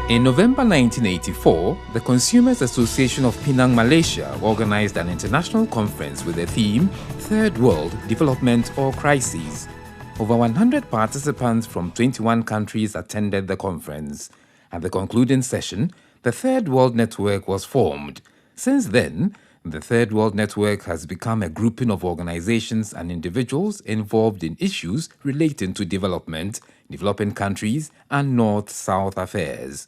In November 1984, the Consumers Association of Penang, Malaysia organized an international conference with the theme Third World Development or Crises. Over 100 participants from 21 countries attended the conference. At the concluding session, the Third World Network was formed. Since then, the Third World Network has become a grouping of organizations and individuals involved in issues relating to development, developing countries, and North-South affairs.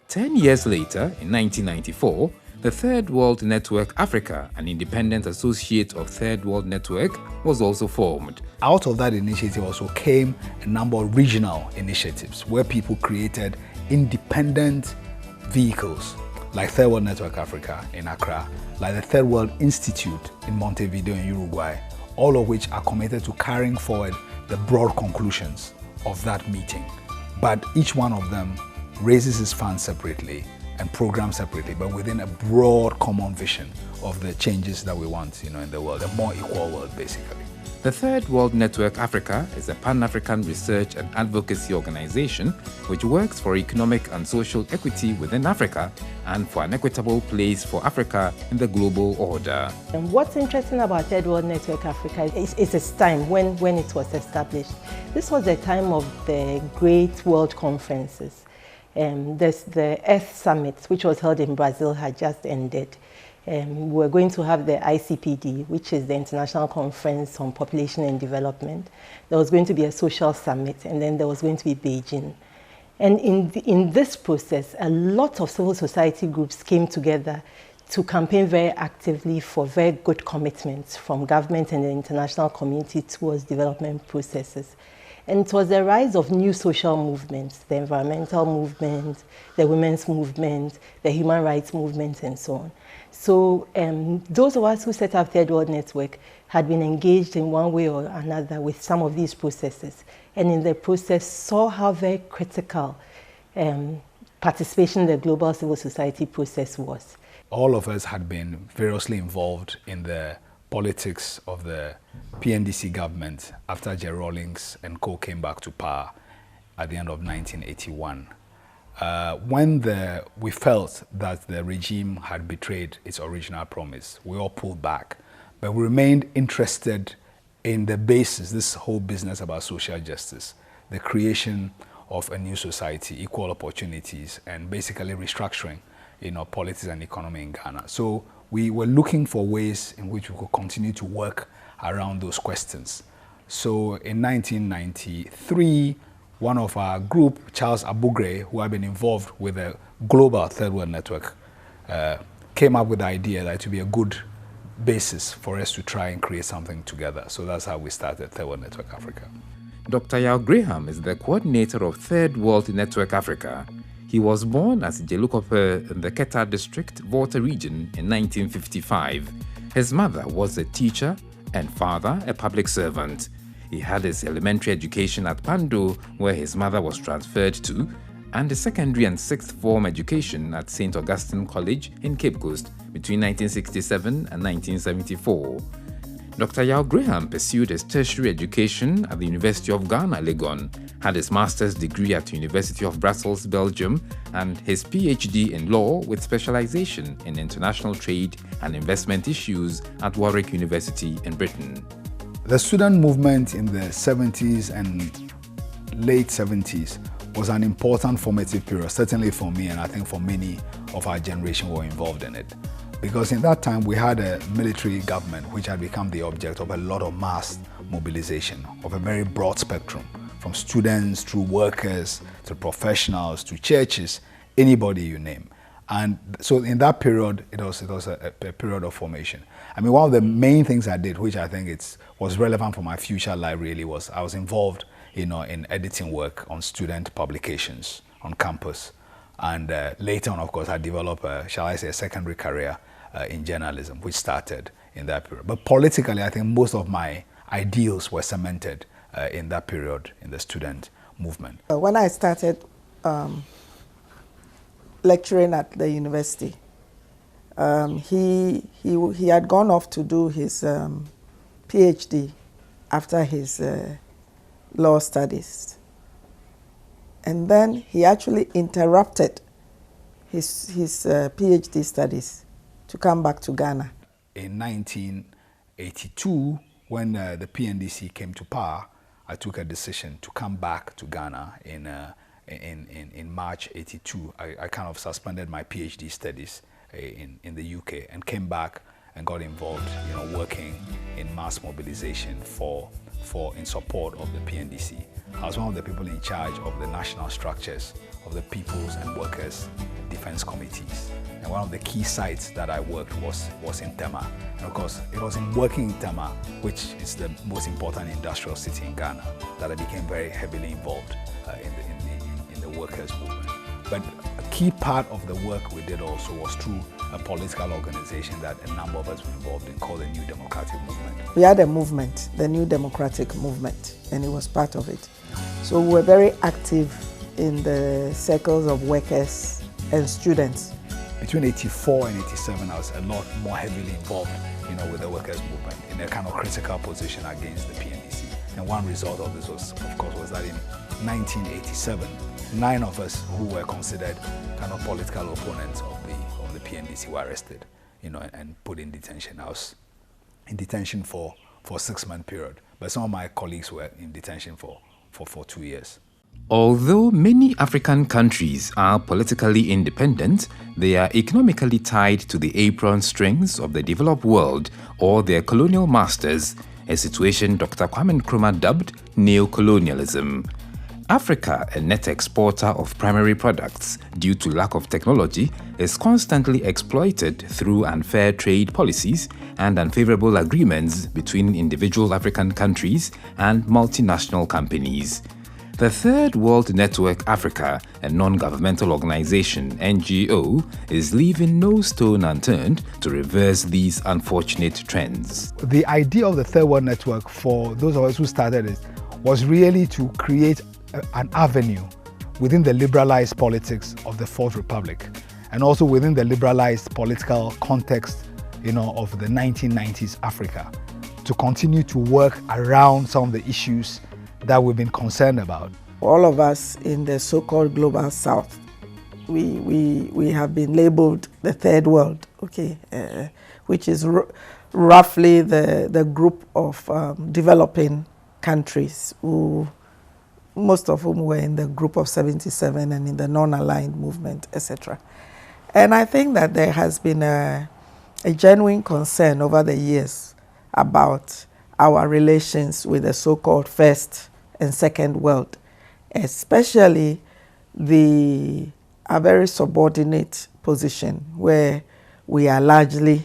10 years later, in 1994, the Third World Network Africa, an independent associate of Third World Network, was also formed. Out of that initiative also came a number of regional initiatives where people created independent vehicles like Third World Network Africa in Accra, like the Third World Institute in Montevideo in Uruguay, all of which are committed to carrying forward the broad conclusions of that meeting. But each one of them raises its funds separately and programs separately, but within a broad common vision of the changes that we want, in the world, a more equal world, basically. The Third World Network Africa is a Pan-African research and advocacy organization which works for economic and social equity within Africa and for an equitable place for Africa in the global order. And what's interesting about Third World Network Africa is its time when it was established. This was the time of the great world conferences. The Earth Summit, which was held in Brazil, had just ended. We're going to have the ICPD, which is the International Conference on Population and Development. There was going to be a social summit, and then there was going to be Beijing. And in this process, a lot of civil society groups came together to campaign very actively for very good commitments from government and the international community towards development processes. And it was the rise of new social movements, the environmental movement, the women's movement, the human rights movement, and so on. So those of us who set up Third World Network had been engaged in one way or another with some of these processes, and in the process saw how very critical participation in the global civil society process was. All of us had been variously involved in the politics of the PNDC government after Jerry Rawlings and co came back to power at the end of 1981. When we felt that the regime had betrayed its original promise, we all pulled back, but we remained interested in the basis, this whole business about social justice, the creation of a new society, equal opportunities, and basically restructuring, politics and economy in Ghana. So we were looking for ways in which we could continue to work around those questions. So in 1993, one of our group, Charles Abugre, who had been involved with the global Third World Network, came up with the idea that it would be a good basis for us to try and create something together. So that's how we started Third World Network Africa. Dr. YAO Graham is the coordinator of Third World Network Africa. He was born as Jelukope in the Keta district, Volta region in 1955. His mother was a teacher and father a public servant. He had his elementary education at Pando, where his mother was transferred to, and his secondary and sixth form education at St. Augustine College in Cape Coast between 1967 and 1974. Dr. YAO Graham pursued his tertiary education at the University of Ghana, Legon, had his master's degree at the University of Brussels, Belgium, and his PhD in law with specialization in international trade and investment issues at Warwick University in Britain. The student movement in the 70s and late 70s was an important formative period, certainly for me, and I think for many of our generation who were involved in it. Because in that time we had a military government which had become the object of a lot of mass mobilization of a very broad spectrum, from students through workers to professionals to churches, anybody you name. And so in that period, it was a period of formation. I mean, one of the main things I did, which I think was relevant for my future life really, was I was involved in editing work on student publications on campus. And later on, of course, I developed, a secondary career in journalism, which started in that period. But politically, I think most of my ideals were cemented in that period in the student movement. When I started lecturing at the university, he had gone off to do his PhD after his law studies. And then he actually interrupted his PhD studies to come back to Ghana? In 1982, when the PNDC came to power, I took a decision to come back to Ghana in March 82. I kind of suspended my PhD studies in the UK and came back and got involved, working in mass mobilization in support of the PNDC. I was one of the people in charge of the national structures of the People's and Workers' Defense Committees. And one of the key sites that I worked was in Tema. And of course, it was in working in Tema, which is the most important industrial city in Ghana, that I became very heavily involved in the workers' movement. But a key part of the work we did also was through a political organization that a number of us were involved in, called the New Democratic Movement. We had a movement, the New Democratic Movement, and it was part of it. So we were very active in the circles of workers and students. Between 84 and 87, I was a lot more heavily involved, with the workers' movement in a kind of critical position against the PNDC. And one result of this was that in 1987, 9 of us who were considered kind of political opponents of the PNDC were arrested, and put in detention. I was in detention for a 6-month period, but some of my colleagues were in detention for 2 years. Although many African countries are politically independent, they are economically tied to the apron strings of the developed world or their colonial masters, a situation Dr. Kwame Nkrumah dubbed neocolonialism. Africa, a net exporter of primary products due to lack of technology, is constantly exploited through unfair trade policies and unfavorable agreements between individual African countries and multinational companies. The Third World Network Africa, a non-governmental organization, NGO, is leaving no stone unturned to reverse these unfortunate trends. The idea of the Third World Network, for those of us who started it, was really to create an avenue within the liberalized politics of the Fourth Republic, and also within the liberalized political context, of the 1990s Africa, to continue to work around some of the issues that we've been concerned about. All of us in the so-called global south, we have been labeled the third world, which is roughly the group of developing countries, most of whom were in the group of 77 and in the non-aligned movement, etc. And I think that there has been a genuine concern over the years about our relations with the so-called first and second world, especially a very subordinate position where we are largely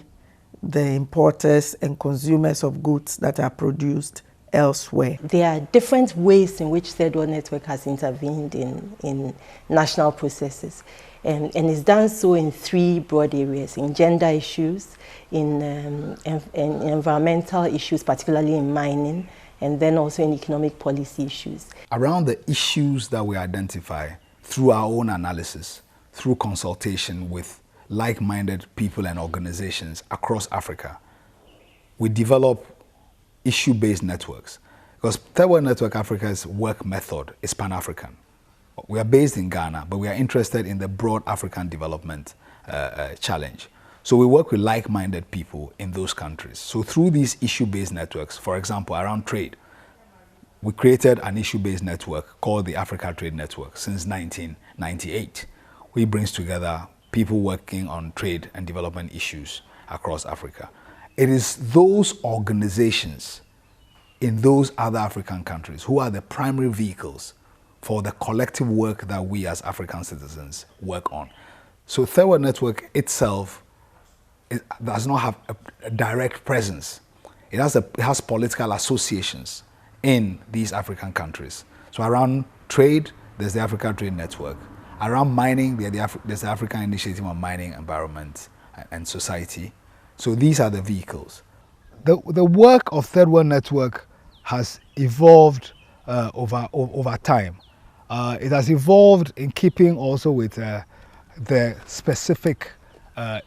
the importers and consumers of goods that are produced elsewhere. There are different ways in which Third World Network has intervened in national processes. And it's done so in 3 broad areas: in gender issues, in environmental issues, particularly in mining, and then also in economic policy issues. Around the issues that we identify through our own analysis, through consultation with like-minded people and organizations across Africa, we develop issue-based networks. Because Third World Network Africa's work method is Pan-African. We are based in Ghana, but we are interested in the broad African development challenge. So we work with like-minded people in those countries. So through these issue-based networks, for example, around trade, we created an issue-based network called the Africa Trade Network since 1998. We brings together people working on trade and development issues across Africa. It is those organizations in those other African countries who are the primary vehicles for the collective work that we as African citizens work on. So Third World Network itself does not have a direct presence. It has political associations in these African countries. So around trade, there's the Africa Trade Network. Around mining, there's the African Initiative on Mining, Environment and Society. So these are the vehicles. The work of Third World Network has evolved over time. It has evolved in keeping also with the specific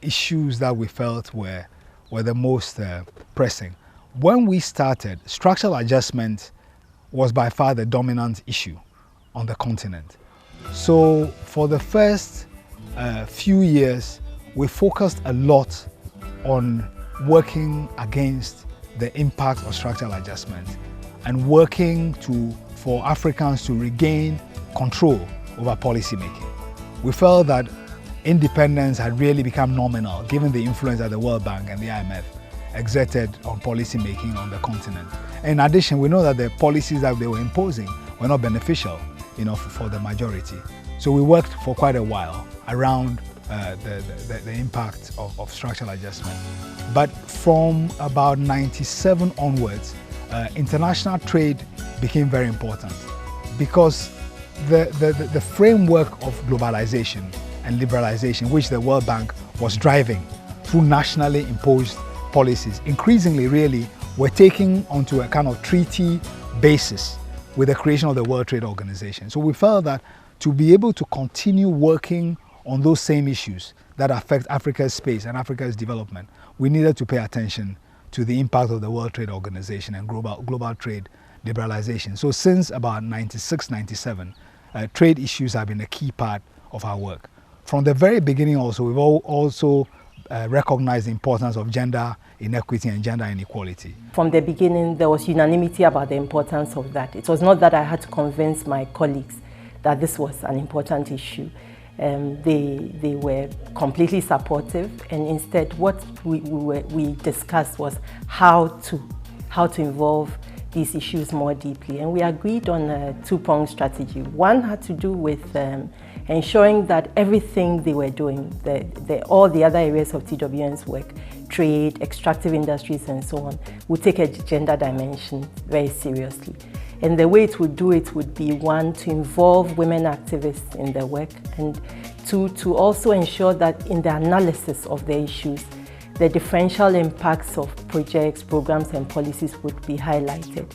issues that we felt were the most pressing. When we started, structural adjustment was by far the dominant issue on the continent. So for the first few years, we focused a lot on working against the impact of structural adjustment and working for Africans to regain control over policy making. We felt that independence had really become nominal given the influence that the World Bank and the IMF exerted on policy making on the continent. In addition, we know that the policies that they were imposing were not beneficial, for the majority. So we worked for quite a while around the impact of structural adjustment. But from about 97 onwards, international trade became very important because the framework of globalization and liberalization, which the World Bank was driving through nationally imposed policies, increasingly really were taking onto a kind of treaty basis with the creation of the World Trade Organization. So we felt that to be able to continue working on those same issues that affect Africa's space and Africa's development, we needed to pay attention to the impact of the World Trade Organization and global trade liberalization. So since about 96, 97, trade issues have been a key part of our work. From the very beginning also, we've also recognized the importance of gender inequity and gender inequality. From the beginning, there was unanimity about the importance of that. It was not that I had to convince my colleagues that this was an important issue. They were completely supportive, and instead what we discussed was how to involve these issues more deeply. And we agreed on a two-pronged strategy. One had to do with ensuring that everything they were doing, all the other areas of TWN's work, trade, extractive industries and so on, would take a gender dimension very seriously. And the way it would do it would be, one, to involve women activists in their work, and two, to also ensure that in the analysis of the issues, the differential impacts of projects, programs and policies would be highlighted.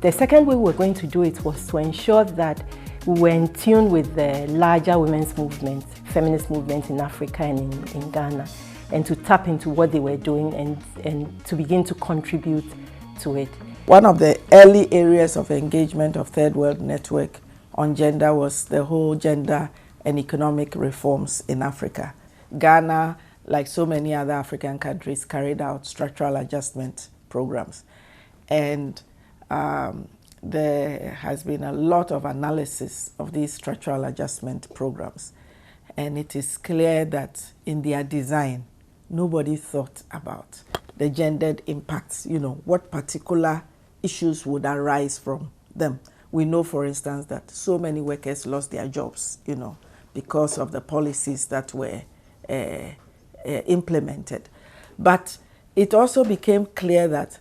The second way we were going to do it was to ensure that we were in tune with the larger women's movement, feminist movement in Africa and in Ghana, and to tap into what they were doing and to begin to contribute to it. One of the early areas of engagement of Third World Network on gender was the whole gender and economic reforms in Africa. Ghana, like so many other African countries, carried out structural adjustment programs. And there has been a lot of analysis of these structural adjustment programs. And it is clear that in their design, nobody thought about the gendered impacts, what particular issues would arise from them. We know, for instance, that so many workers lost their jobs, because of the policies that were implemented. But it also became clear that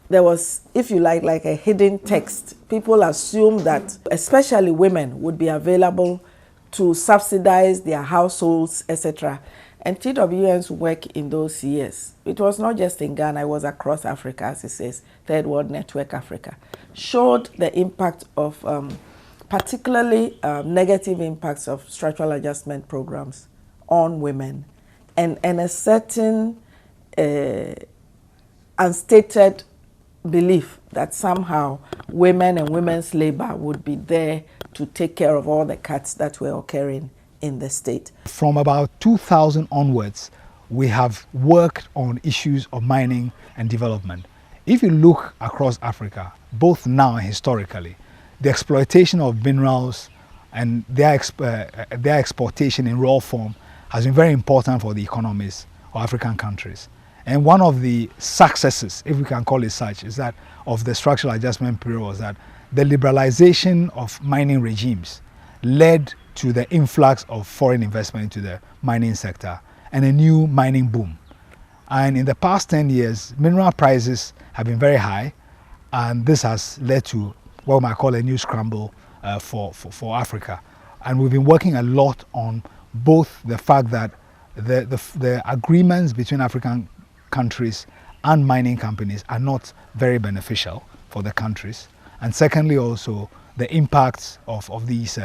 there was, if you like a hidden text. People assumed that especially women would be available to subsidize their households, etc. And TWN's work in those years, it was not just in Ghana, it was across Africa, as it says, Third World Network Africa, showed the impact of particularly negative impacts of structural adjustment programs on women, and a certain unstated belief that somehow women and women's labor would be there to take care of all the cuts that were occurring in the state. From about 2000 onwards, we have worked on issues of mining and development. If you look across Africa, both now and historically, the exploitation of minerals and their exportation in raw form has been very important for the economies of African countries. And one of the successes, if we can call it such, is that of the structural adjustment period was that the liberalization of mining regimes led to the influx of foreign investment into the mining sector and a new mining boom. And in the past 10 years, mineral prices have been very high, and this has led to what we might call a new scramble for Africa. And we've been working a lot on both the fact that the agreements between African countries and mining companies are not very beneficial for the countries, and secondly also the impacts of these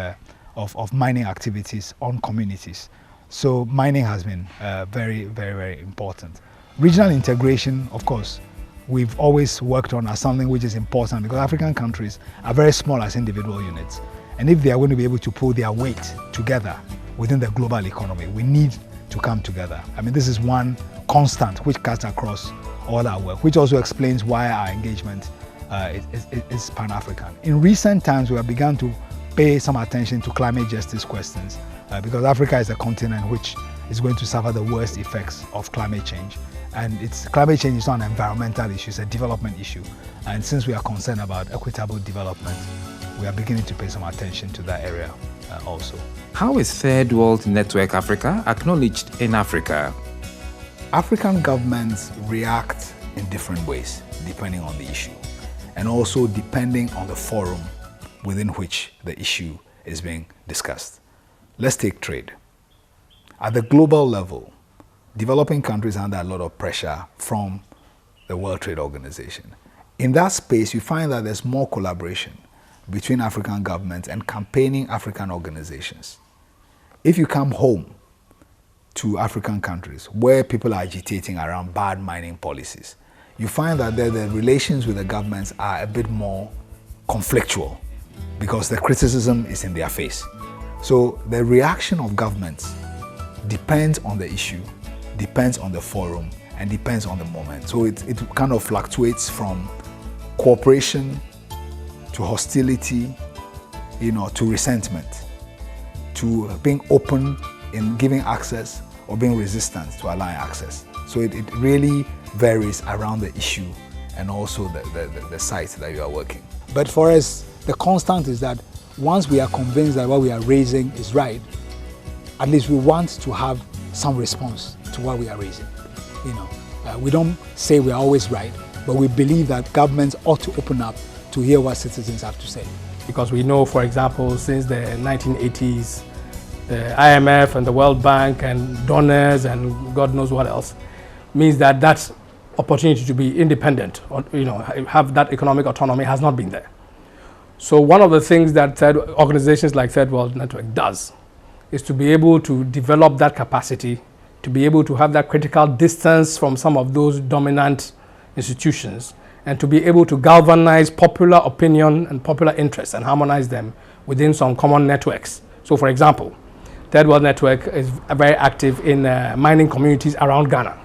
of mining activities on communities. So mining has been very, very, very important. Regional integration, of course, we've always worked on as something which is important because African countries are very small as individual units, And if they are going to be able to pull their weight together within the global economy, we need to come together. I mean, this is one constant which cuts across all our work, which also explains why our engagement is Pan-African. In recent times, we have begun to pay some attention to climate justice questions because Africa is a continent which is going to suffer the worst effects of climate change. And climate change is not an environmental issue, it's a development issue. And since we are concerned about equitable development, we are beginning to pay some attention to that area also. How is Third World Network Africa acknowledged in Africa? African governments react in different ways depending on the issue and also depending on the forum within which the issue is being discussed. Let's take trade. At the global level, developing countries are under a lot of pressure from the World Trade Organization. In that space, you find that there's more collaboration between African governments and campaigning African organizations. If you come home to African countries where people are agitating around bad mining policies, you find that the relations with the governments are a bit more conflictual because the criticism is in their face. So the reaction of governments depends on the issue, depends on the forum, and depends on the moment. So it kind of fluctuates from cooperation to hostility, to resentment, to being open in giving access or being resistant to allowing access. So it really varies around the issue and also the site that you are working. But for us, the constant is that once we are convinced that what we are raising is right, at least we want to have some response to what we are raising. We don't say we are always right, but we believe that governments ought to open up to hear what citizens have to say. Because we know, for example, since the 1980s, the IMF and the World Bank and donors and God knows what else means that that opportunity to be independent or have that economic autonomy has not been there. So one of the things that organizations like Third World Network does is to be able to develop that capacity, to be able to have that critical distance from some of those dominant institutions, and to be able to galvanize popular opinion and popular interests and harmonize them within some common networks. So for example, Third World Network is very active in mining communities around Ghana.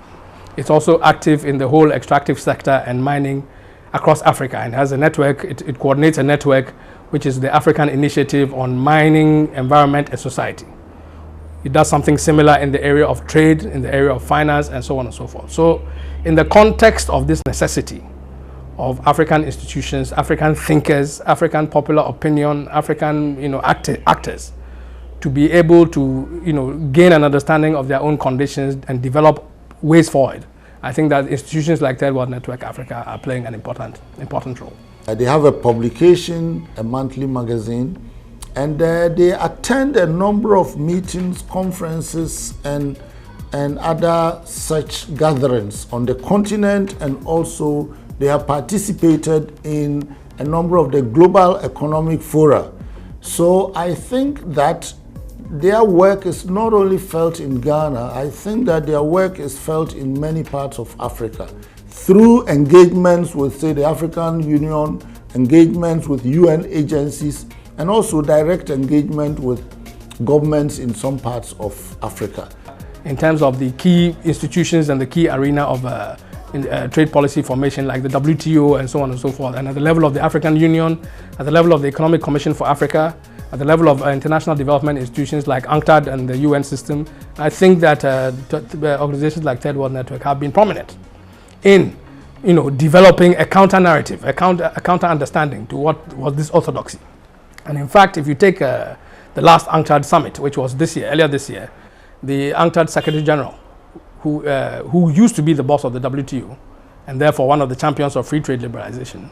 It's also active in the whole extractive sector and mining across Africa, and has a network, it coordinates a network which is the African Initiative on Mining, Environment and Society. It does something similar in the area of trade, in the area of finance, and so on and so forth. So in the context of this necessity of African institutions, African thinkers, African popular opinion, African actors, to be able to gain an understanding of their own conditions and develop ways forward, I think that institutions like Third World Network Africa are playing an important role. They have a publication, a monthly magazine, and they attend a number of meetings, conferences, and other such gatherings on the continent, and also they have participated in a number of the global economic fora. So I think that their work is not only felt in Ghana, I think that their work is felt in many parts of Africa through engagements with, say, the African Union, engagements with UN agencies, and also direct engagement with governments in some parts of Africa. In terms of the key institutions and the key arena of trade policy formation like the WTO and so on and so forth, and at the level of the African Union, at the level of the Economic Commission for Africa, at the level of international development institutions like UNCTAD and the UN system, I think that organizations like Third World Network have been prominent in developing a counter-narrative, a counter-understanding to what was this orthodoxy. And in fact, if you take the last UNCTAD summit, which was earlier this year, the UNCTAD Secretary General, who used to be the boss of the WTO, and therefore one of the champions of free trade liberalization,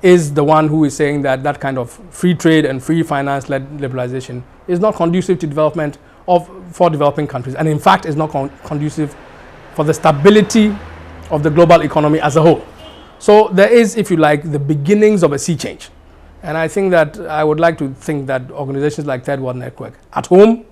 is the one who is saying that that kind of free trade and free finance-led liberalization is not conducive to development for developing countries, and in fact is not conducive for the stability of the global economy as a whole. So there is, if you like, the beginnings of a sea change. And I think that I would like to think that organizations like Third World Network at home,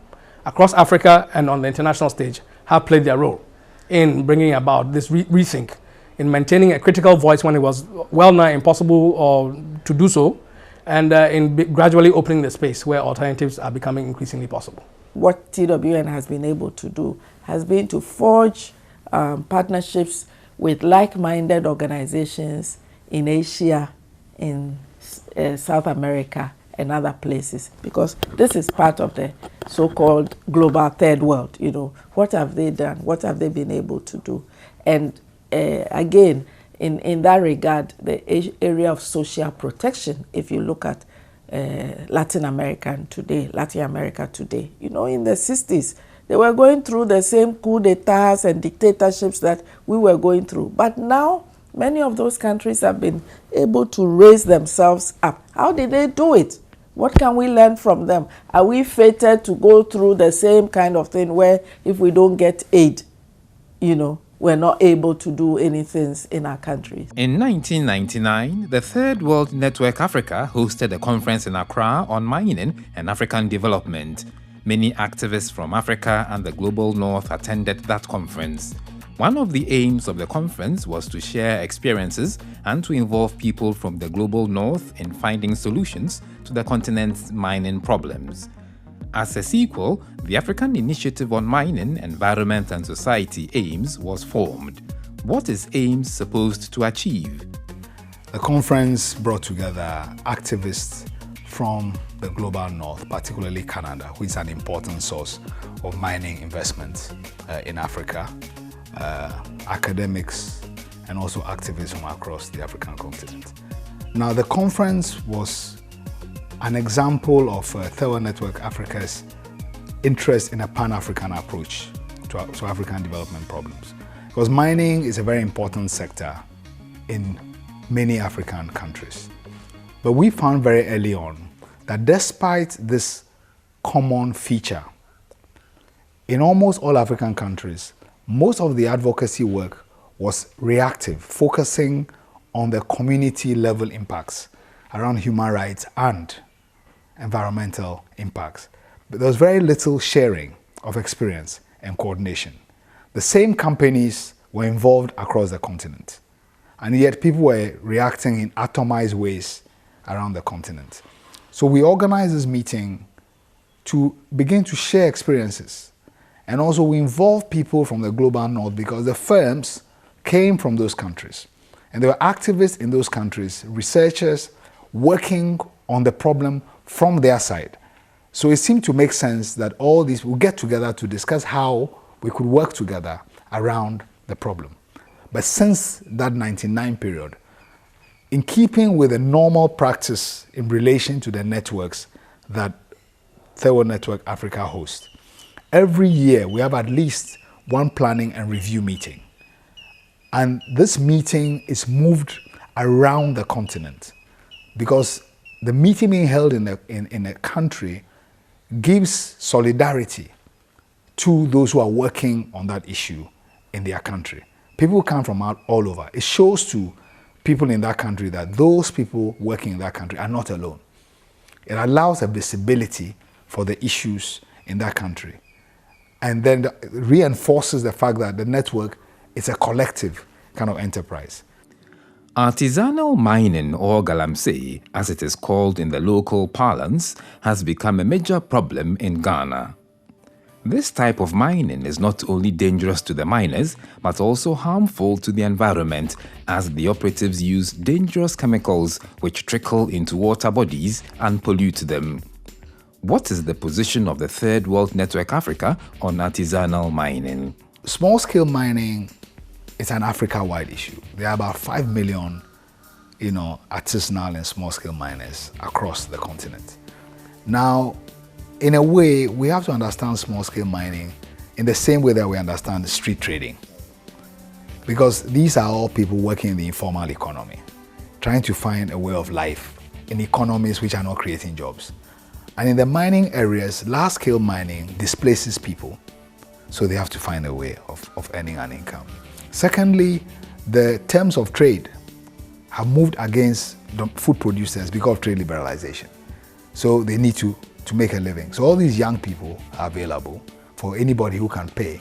across Africa, and on the international stage have played their role in bringing about this rethink, in maintaining a critical voice when it was well nigh impossible to do so, and gradually opening the space where alternatives are becoming increasingly possible. What TWN has been able to do has been to forge partnerships with like-minded organizations in Asia, in South America, and other places, because this is part of the so-called global third world. You know, what have they done? What have they been able to do? And again, in that regard, the area of social protection, if you look at Latin America today, you know, in the 60s, they were going through the same coup d'etats and dictatorships that we were going through. But now, many of those countries have been able to raise themselves up. How did they do it? What can we learn from them? Are we fated to go through the same kind of thing where if we don't get aid, you know, we're not able to do anything in our countries? In 1999, the Third World Network Africa hosted a conference in Accra on mining and African development. Many activists from Africa and the global north attended that conference. One of the aims of the conference was to share experiences and to involve people from the global north in finding solutions to the continent's mining problems. As a sequel, the African Initiative on Mining, Environment and Society AIMS was formed. What is AIMS supposed to achieve? The conference brought together activists from the global north, particularly Canada, which is an important source of mining investment in Africa, academics, and also activists from across the African continent. Now, the conference was an example of Third World Network Africa's interest in a Pan-African approach to African development problems. Because mining is a very important sector in many African countries. But we found very early on that despite this common feature, in almost all African countries, most of the advocacy work was reactive, focusing on the community level impacts around human rights and environmental impacts. But there was very little sharing of experience and coordination. The same companies were involved across the continent, and yet people were reacting in atomized ways around the continent. So we organized this meeting to begin to share experiences, and also we involved people from the global north because the firms came from those countries, and there were activists in those countries, researchers working on the problem from their side. So it seemed to make sense that all these will get together to discuss how we could work together around the problem. But since that 1999 period, in keeping with the normal practice in relation to the networks that Third World Network Africa hosts, every year we have at least one planning and review meeting. And this meeting is moved around the continent because the meeting being held in a country gives solidarity to those who are working on that issue in their country. People come from all over. It shows to people in that country that those people working in that country are not alone. It allows a visibility for the issues in that country. And then reinforces the fact that the network is a collective kind of enterprise. Artisanal mining, or galamsey, as it is called in the local parlance, has become a major problem in Ghana. This type of mining is not only dangerous to the miners, but also harmful to the environment, as the operatives use dangerous chemicals which trickle into water bodies and pollute them. What is the position of the Third World Network Africa on artisanal mining? Small-scale mining is an Africa-wide issue. There are about 5 million, artisanal and small-scale miners across the continent. Now, in a way, we have to understand small-scale mining in the same way that we understand street trading. Because these are all people working in the informal economy, trying to find a way of life in economies which are not creating jobs. And in the mining areas, large-scale mining displaces people, so they have to find a way of earning an income. Secondly, the terms of trade have moved against the food producers because of trade liberalization. So they need to make a living. So all these young people are available for anybody who can pay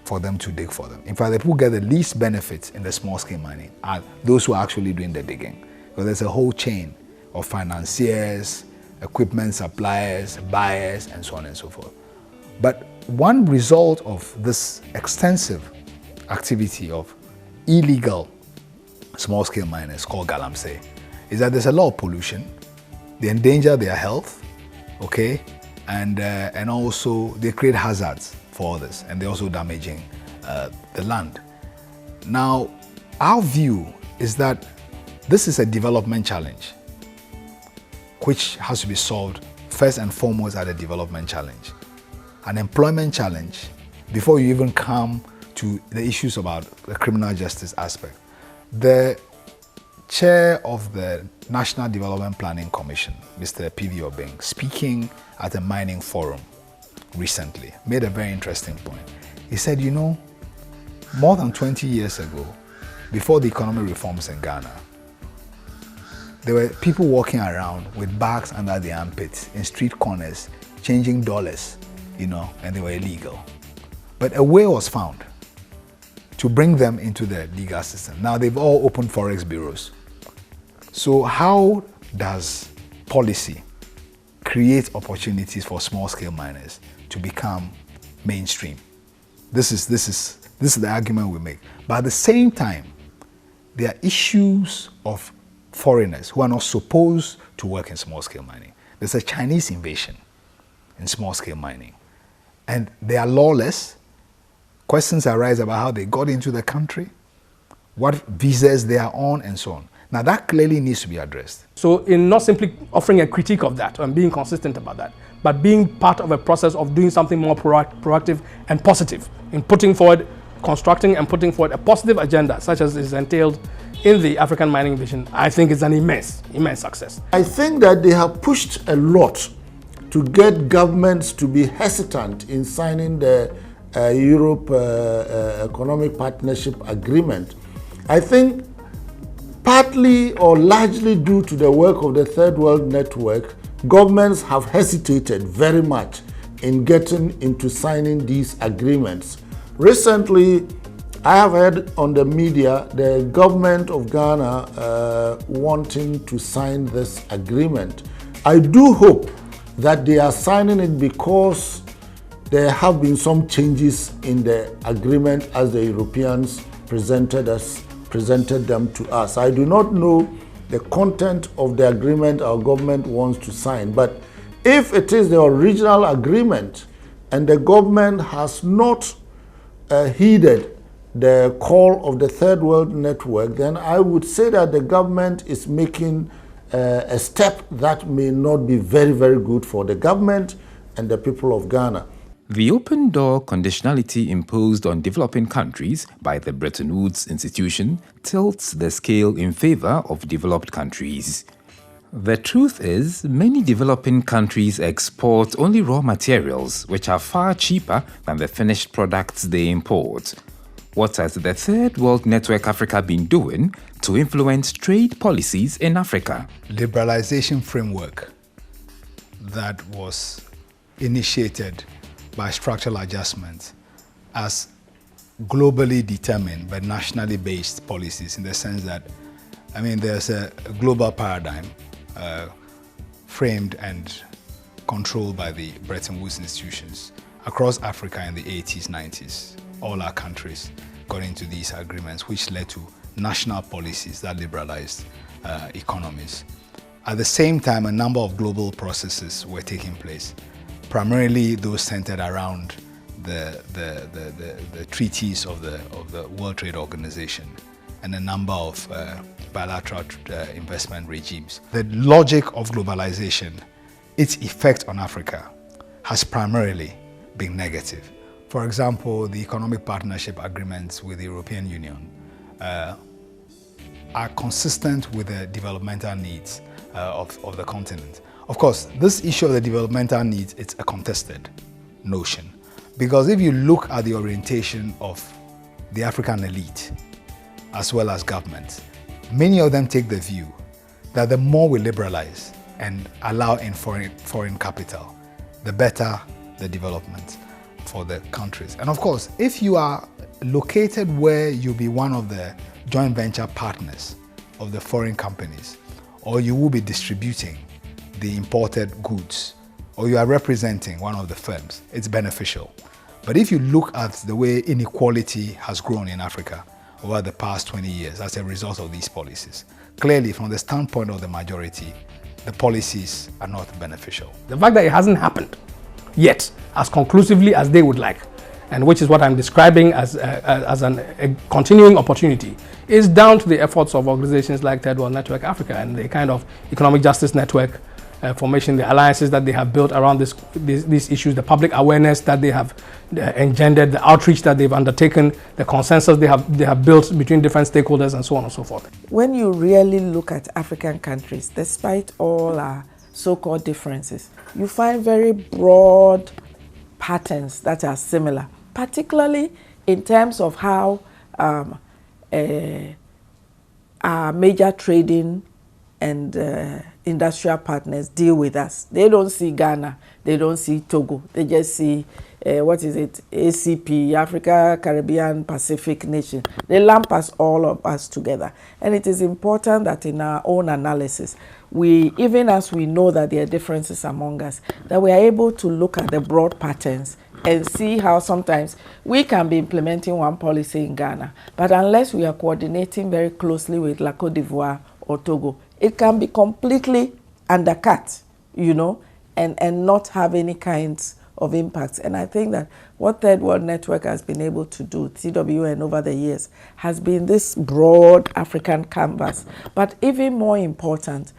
for them to dig for them. In fact, the people who get the least benefits in the small-scale mining are those who are actually doing the digging, because there's a whole chain of financiers, equipment suppliers, buyers, and so on and so forth. But one result of this extensive activity of illegal small-scale miners called galamsey is that there's a lot of pollution. They endanger their health, okay, and also they create hazards for others, and they're also damaging the land. Now, our view is that this is a development challenge which has to be solved first and foremost at a development challenge, an employment challenge, before you even come to the issues about the criminal justice aspect. The chair of the National Development Planning Commission, Mr. P.V. Obeng, speaking at a mining forum recently, made a very interesting point. He said, you know, more than 20 years ago, before the economic reforms in Ghana, there were people walking around with bags under their armpits in street corners, changing dollars, you know, and they were illegal. But a way was found to bring them into the legal system. Now they've all opened forex bureaus. So how does policy create opportunities for small-scale miners to become mainstream? This is the argument we make. But at the same time, there are issues of foreigners who are not supposed to work in small-scale mining. There's a Chinese invasion in small-scale mining, and they are lawless. Questions arise about how they got into the country, what visas they are on, and so on. Now that clearly needs to be addressed. So in not simply offering a critique of that and being consistent about that, but being part of a process of doing something more proactive and positive in constructing and putting forward a positive agenda such as is entailed in the African Mining Vision, I think is an immense success. I think that they have pushed a lot to get governments to be hesitant in signing the Europe Economic Partnership Agreement. I think partly or largely due to the work of the Third World Network, governments have hesitated very much in getting into signing these agreements. Recently, I have heard on the media the government of Ghana wanting to sign this agreement. I do hope that they are signing it because there have been some changes in the agreement as the Europeans presented them to us. I do not know the content of the agreement our government wants to sign, but if it is the original agreement and the government has not heeded the call of the Third World Network, then I would say that the government is making a step that may not be very, very good for the government and the people of Ghana. The open door conditionality imposed on developing countries by the Bretton Woods institution tilts the scale in favor of developed countries. The truth is, many developing countries export only raw materials, which are far cheaper than the finished products they import. What has the Third World Network Africa been doing to influence trade policies in Africa? Liberalization framework that was initiated by structural adjustments as globally determined but nationally based policies, in the sense that, I mean, there's a global paradigm framed and controlled by the Bretton Woods institutions across Africa in the 80s, 90s. All our countries got into these agreements, which led to national policies that liberalized economies. At the same time, a number of global processes were taking place, primarily those centered around the treaties of the World Trade Organization and a number of bilateral investment regimes. The logic of globalization, its effect on Africa, has primarily been negative. For example, the economic partnership agreements with the European Union are consistent with the developmental needs of the continent. Of course, this issue of the developmental needs, it's a contested notion, because if you look at the orientation of the African elite as well as governments, many of them take the view that the more we liberalize and allow in foreign capital, the better the development for the countries. And of course, if you are located where you'll be one of the joint venture partners of the foreign companies, or you will be distributing the imported goods, or you are representing one of the firms, it's beneficial. But if you look at the way inequality has grown in Africa over the past 20 years as a result of these policies, clearly from the standpoint of the majority, the policies are not beneficial. The fact that it hasn't happened yet as conclusively as they would like, and which is what I'm describing as a continuing opportunity, is down to the efforts of organizations like Third World Network Africa and the kind of economic justice network formation, the alliances that they have built around these issues, the public awareness that they have engendered, the outreach that they've undertaken, the consensus they have built between different stakeholders, and so on and so forth. When you really look at African countries, despite all our so-called differences, you find very broad patterns that are similar, particularly in terms of how our major trading and industrial partners deal with us. They don't see Ghana, they don't see Togo, they just see ACP, Africa, Caribbean, Pacific nation. They lump us, all of us together. And it is important that in our own analysis, we, even as we know that there are differences among us, that we are able to look at the broad patterns and see how sometimes we can be implementing one policy in Ghana, but unless we are coordinating very closely with La Côte d'Ivoire or Togo, it can be completely undercut, you know, and not have any kinds of impacts. And I think that what Third World Network has been able to do, TWN over the years, has been this broad African canvas. But even more important,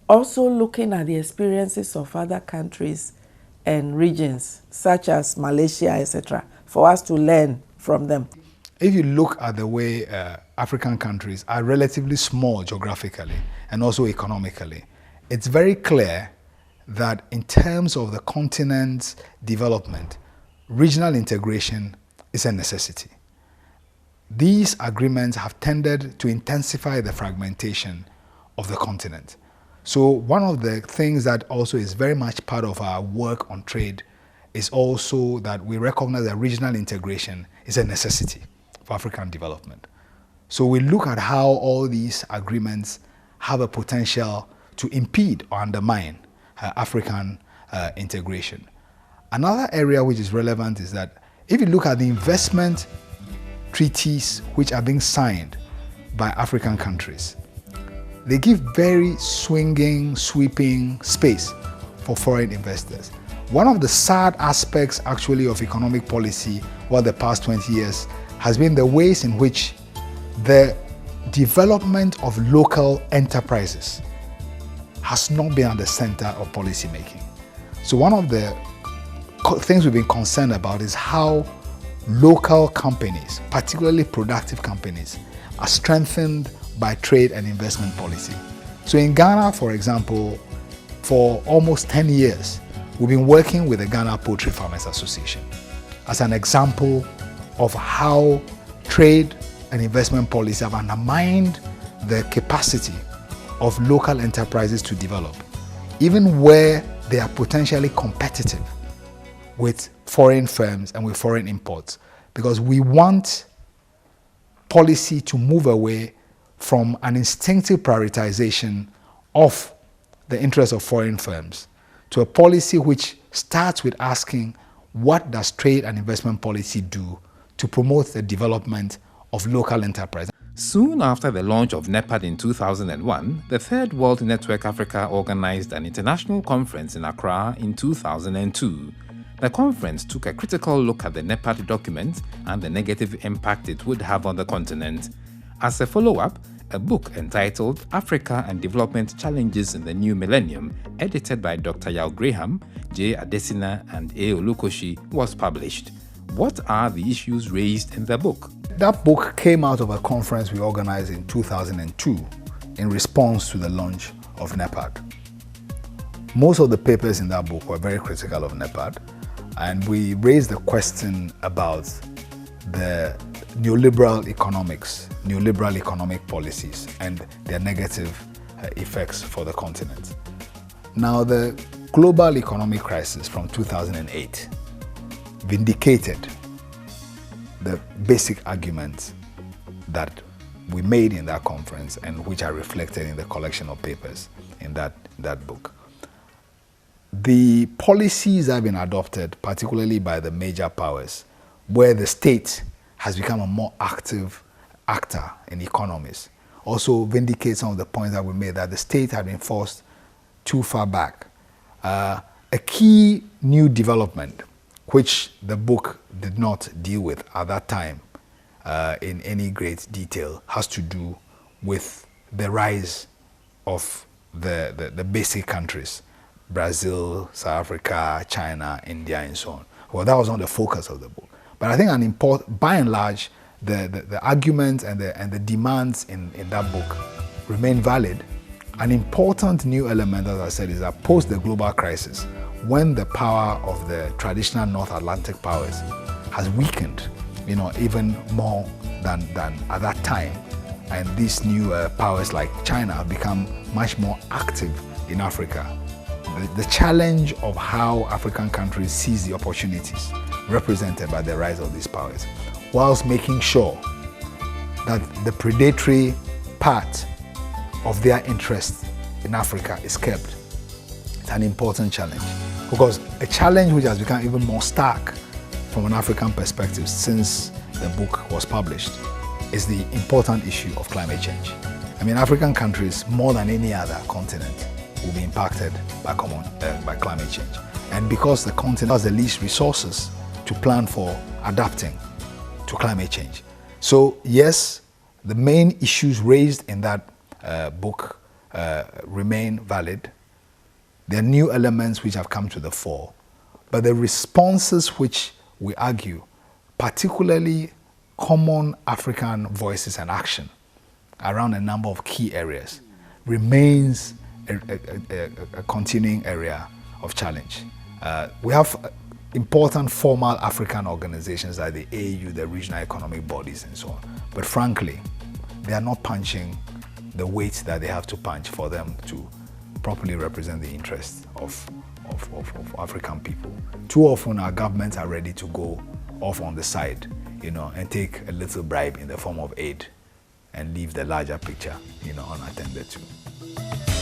also looking at the experiences of other countries and regions, such as Malaysia, etc., for us to learn from them. If you look at the way African countries are relatively small geographically and also economically, it's very clear that in terms of the continent's development, regional integration is a necessity. These agreements have tended to intensify the fragmentation of the continent. So one of the things that also is very much part of our work on trade is also that we recognize that regional integration is a necessity for African development. So we look at how all these agreements have a potential to impede or undermine African integration. Another area which is relevant is that if you look at the investment treaties which are being signed by African countries, they give very swinging, sweeping space for foreign investors. One of the sad aspects actually of economic policy over the past 20 years has been the ways in which the development of local enterprises has not been at the center of policy making. So one of the things we've been concerned about is how local companies, particularly productive companies, are strengthened by trade and investment policy. So in Ghana, for example, for almost 10 years, we've been working with the Ghana Poultry Farmers Association as an example of how trade and investment policies have undermined the capacity of local enterprises to develop, even where they are potentially competitive with foreign firms and with foreign imports, because we want policy to move away from an instinctive prioritization of the interests of foreign firms to a policy which starts with asking, what does trade and investment policy do to promote the development of local enterprise? Soon after the launch of NEPAD in 2001, the Third World Network Africa organized an international conference in Accra in 2002. The conference took a critical look at the NEPAD document and the negative impact it would have on the continent. As a follow-up, a book entitled Africa and Development Challenges in the New Millennium, edited by Dr. YAO GRAHAM, J. Adesina, and A. Olukoshi, was published. What are the issues raised in the book? That book came out of a conference we organized in 2002 in response to the launch of NEPAD. Most of the papers in that book were very critical of NEPAD, and we raised the question about the neoliberal economic policies and their negative effects for the continent. Now, the global economic crisis from 2008 vindicated the basic argument that we made in that conference and which are reflected in the collection of papers in that book. The policies that have been adopted, particularly by the major powers, where the state has become a more active actor in economies, also vindicates some of the points that we made, that the state had been forced too far back. A key new development, which the book did not deal with at that time in any great detail, has to do with the rise of the basic countries, Brazil, South Africa, China, India, and so on. Well, that was not the focus of the book. But I think by and large, the arguments and the demands in that book remain valid. An important new element, as I said, is that post the global crisis, when the power of the traditional North Atlantic powers has weakened, even more than at that time, and these new powers like China have become much more active in Africa. The challenge of how African countries seize the opportunities represented by the rise of these powers, whilst making sure that the predatory part of their interest in Africa is kept. It's an important challenge, because a challenge which has become even more stark from an African perspective since the book was published is the important issue of climate change. I mean, African countries, more than any other continent, will be impacted by climate change. And because the continent has the least resources to plan for adapting to climate change. So yes, the main issues raised in that book remain valid. There are new elements which have come to the fore, but the responses which we argue, particularly common African voices and action around a number of key areas, remains a continuing area of challenge. We have important formal African organizations like the AU, the regional economic bodies and so on, but frankly, they are not punching the weight that they have to punch for them to properly represent the interests of African people. Too often our governments are ready to go off on the side, and take a little bribe in the form of aid and leave the larger picture, unattended to.